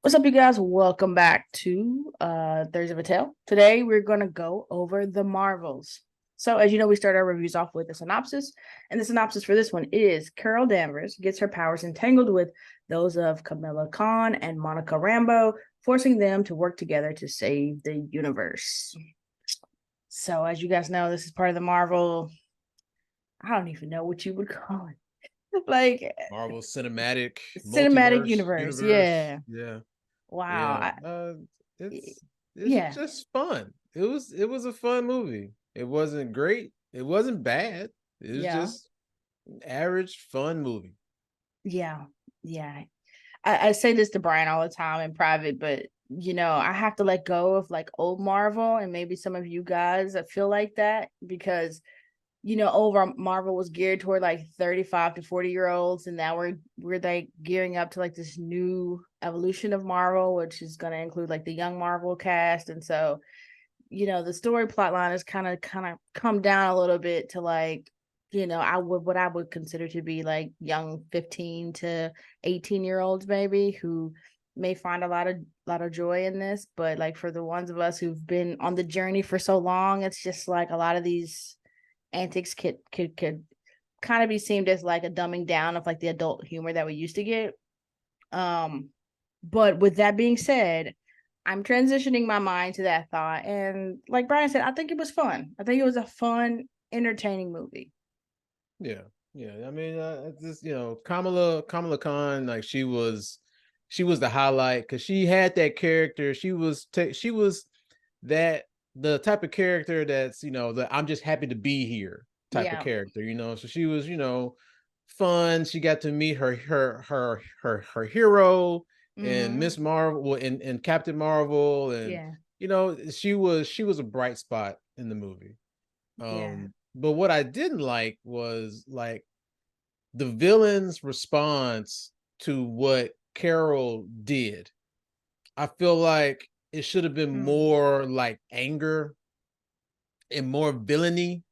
What's up, you guys? Welcome back to Thursday of a Tale. Today, we're going to go over the Marvels. So, as you know, we start our reviews off with a synopsis. And the synopsis for this one is Carol Danvers gets her powers entangled with those of Camilla Khan and Monica Rambeau, forcing them to work together to save the universe. So, as you guys know, this is part of the Marvel. I don't even know what you would call it. Like, Marvel Cinematic cinematic Multiverse universe. Universe. Yeah. Yeah, Wow. yeah. It's Yeah. just fun. It was a fun movie. It wasn't great. It wasn't bad. It was Yeah. just average fun movie. Yeah. Yeah. I say this to Brian all the time in private, but I have to let go of like old Marvel, and maybe some of you guys that feel like that because over Marvel was geared toward like 35 to 40-year-olds, and now we're like gearing up to like this new evolution of Marvel, which is going to include like the young Marvel cast. And so, the story plot line has kind of come down a little bit to like, I would consider to be like young 15 to 18-year-olds maybe, who may find a lot of joy in this. But like for the ones of us who've been on the journey for so long, it's just like a lot of these antics could kind of be seen as like a dumbing down of like the adult humor that we used to get. Um, but with that being said, I'm transitioning my mind to that thought. And like Brian said, I think it was fun. I think it was a fun, entertaining movie. Yeah, yeah. I mean, this Kamala Khan, like she was the highlight because she had that character. She was that the type of character that's the I'm just happy to be here type of Yeah. character. So she was fun. She got to meet her hero and Mm-hmm. Miss Marvel and Captain Marvel, and Yeah. she was a bright spot in the movie. Yeah. But what I didn't like was like the villain's response to what Carol did. I feel like it should have been Mm. more like anger and more villainy.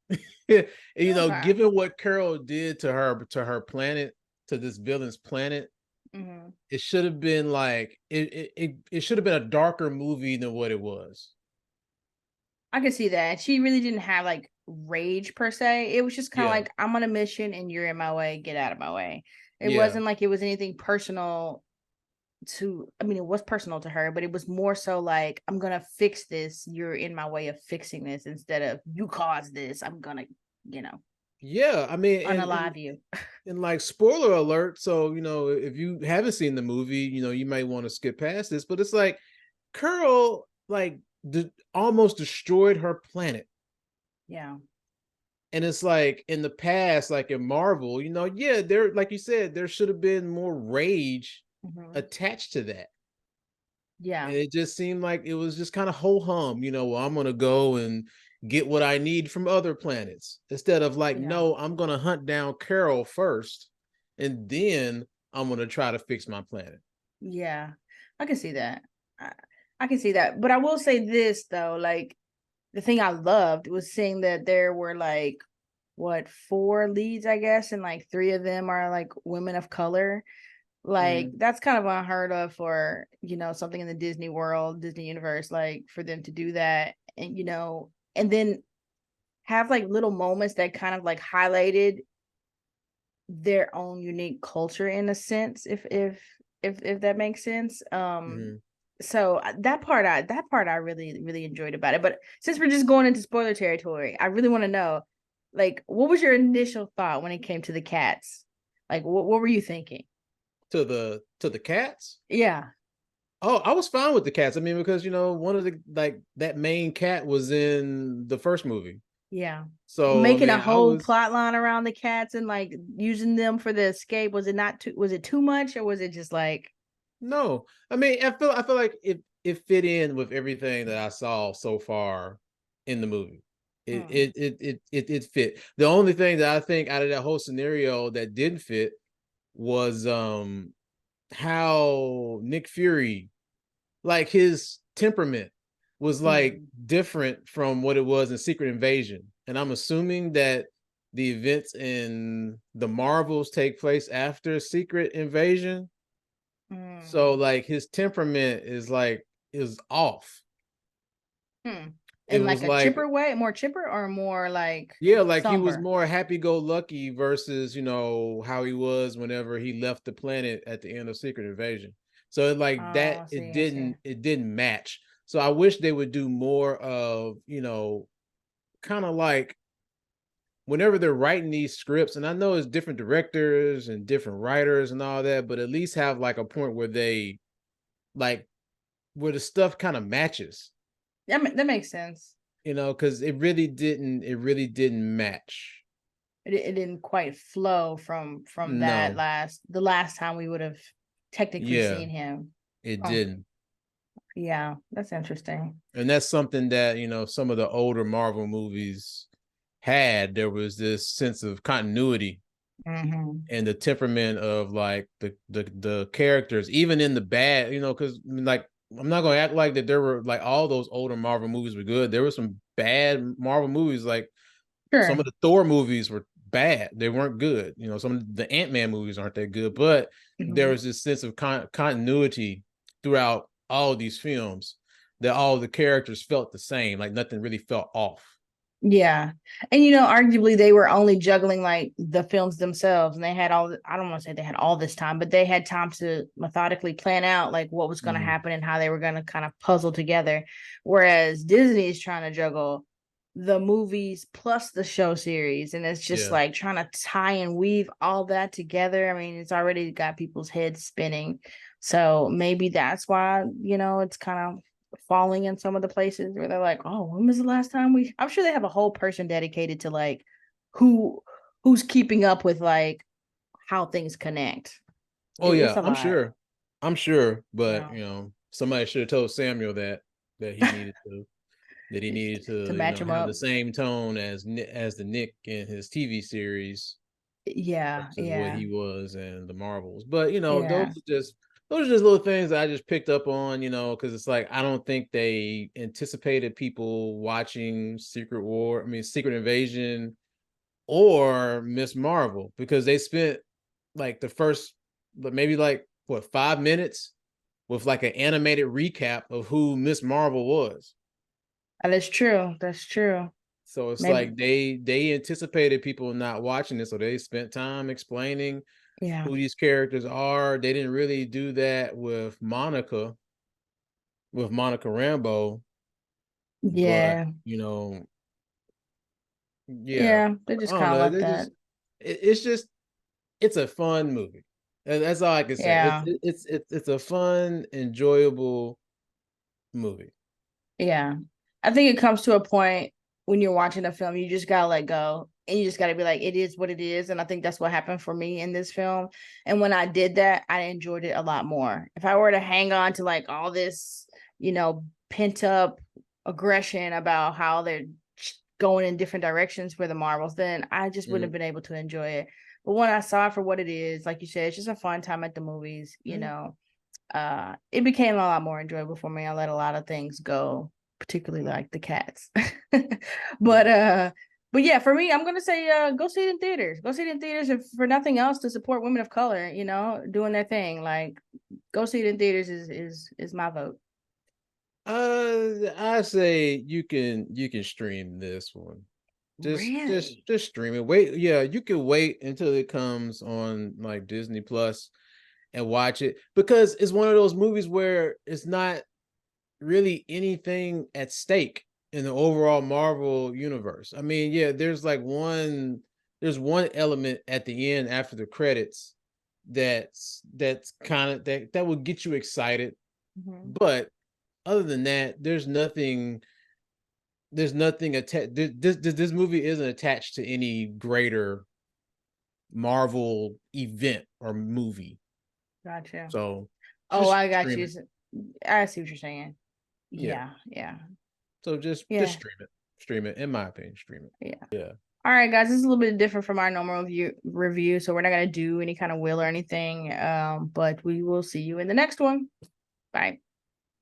Okay. Given what Carol did to her planet, to this villain's planet, Mm-hmm. it should have been like it should have been a darker movie than what it was. I could see that. She really didn't have like rage per se. It was just kind of Yeah. like, I'm on a mission and you're in my way. Get out of my way. It Yeah. wasn't like it was anything personal I mean, it was personal to her, but it was more so like, I'm gonna fix this. You're in my way of fixing this instead of you caused this. I'm gonna, you know, Yeah. I mean, and unalive you. and like spoiler alert, so if you haven't seen the movie, you might want to skip past this, but it's like Carol like almost destroyed her planet. Yeah. And it's like in the past, like in Marvel, yeah, there, like you said, there should have been more rage Mm-hmm. attached to that. Yeah. And it just seemed like it was just kind of ho hum, well, I'm gonna go and get what I need from other planets. Instead of like, Yeah. no, I'm gonna hunt down Carol first, and then I'm gonna try to fix my planet. Yeah. I can see that. I, I can see that. But I will say this though, like the thing I loved was seeing that there were like what, four leads, I guess, and like three of them are like women of color. Like Mm-hmm. that's kind of unheard of for, something in the Disney world, Disney universe, like for them to do that. And and then have like little moments that kind of like highlighted their own unique culture in a sense, if that makes sense. Mm-hmm. So that part I really really enjoyed about it. But since we're just going into spoiler territory, I really want to know, like, what was your initial thought when it came to the cats? Like, what were you thinking? To the cats. Yeah. Oh, I was fine with the cats. I mean, because one of the like that main cat was in the first movie. Yeah. So I Making a mean, I whole was plot line around the cats and like using them for the escape. Was it too much, or was it just like, no. I mean, I feel like it fit in with everything that I saw so far in the movie. It hmm, it it it it, it fit. The only thing that I think out of that whole scenario that didn't fit was how Nick Fury, like his temperament was like hmm. different from what it was in Secret Invasion. And I'm assuming that the events in the Marvels take place after Secret Invasion. So Mm. like his temperament is off. Hmm. It In was like a like chipper way, more chipper or more like yeah, like he was somber? more happy-go-lucky versus, how he was whenever he left the planet at the end of Secret Invasion. So Oh, like that I see, I see. it didn't match. So I wish they would do more of, kind of like whenever they're writing these scripts, and I know it's different directors and different writers and all that, but at least have like a point where they like where the stuff kind of matches, That makes sense. because it really didn't match. It didn't quite flow from that No, the last time we would have technically yeah, seen him. it Oh, didn't. yeah, that's interesting. And that's something that, some of the older Marvel movies had. There was this sense of continuity Hmm. and the temperament of like the characters, even in the bad, because like I'm not gonna act like that there were like all those older Marvel movies were good. There were some bad Marvel movies, like some of Sure. the Thor movies were bad. They weren't good. Some of the Ant-Man movies aren't that good, but there Mhm. was this sense of continuity throughout all these films that all the characters felt the same, like nothing really felt off. Yeah. And arguably they were only juggling like the films themselves, and they had I don't want to say they had all this time, but they had time to methodically plan out like what was going to Mhm. happen and how they were going to kind of puzzle together. Whereas Disney is trying to juggle the movies plus the show series, and it's just Yeah. like trying to tie and weave all that together. I mean, it's already got people's heads spinning. So maybe that's why, it's kind of falling in some of the places where they're like, oh, when was the last time I'm sure they have a whole person dedicated to like who who's keeping up with like how things connect. Oh It's yeah, a I'm lot, sure. I'm sure, you but know, somebody should have told Samuel that he needed to that he needed to to match them have the up. same tone as the Nick in his TV series Yeah, versus what yeah, he was in the Marvels. But yeah, those are just little things that I just picked up on, because it's like I don't think they anticipated people watching Secret Invasion or Miss Marvel, because they spent like the first maybe like what 5 minutes with like an animated recap of who Miss Marvel was. that's true. That's true. So it's Maybe, like they anticipated people not watching it, so they spent time explaining yeah, who these characters are. They didn't really do that with Monica Rambeau, but yeah, yeah, yeah. They I just don't kind of know. left They that. just it's just it's a fun movie. And that's all I can say. It's Yeah, it's it's it's a fun, enjoyable movie. yeah. I think it comes to a point when you're watching a film, you just gotta let go and you just gotta be like, it is what it is. And I think that's what happened for me in this film. And when I did that, I enjoyed it a lot more. If I were to hang on to like all this, pent up aggression about how they're going in different directions for the Marvels, then I just wouldn't have Mhm, been able to enjoy it. But when I saw it for what it is, like you said, it's just a fun time at the movies, mhm, it became a lot more enjoyable for me. I let a lot of things go, particularly like the cats. but yeah. uh but yeah, for me, I'm gonna say go see it in theaters. Go see it in theaters, if for nothing else, to support women of color, doing their thing. Like go see it in theaters is my vote. I say you can stream this one. Really? Just stream it. Wait, yeah, you can wait until it comes on like Disney Plus and watch it, because it's one of those movies where it's not really anything at stake in the overall Marvel universe. I mean, yeah, there's one element at the end after the credits that's kind of that will get you excited, Mhm. but other than that, there's nothing attached. This movie isn't attached to any greater Marvel event or movie. Gotcha. So Oh, just I got stream you. it. I see what you're saying. Yeah. Yeah, yeah, So just yeah, stream it. Stream it. In my opinion, stream it. yeah. Yeah. All right, guys, this is a little bit different from our normal review, so we're not gonna do any kind of will or anything. But we will see you in the next one. Bye.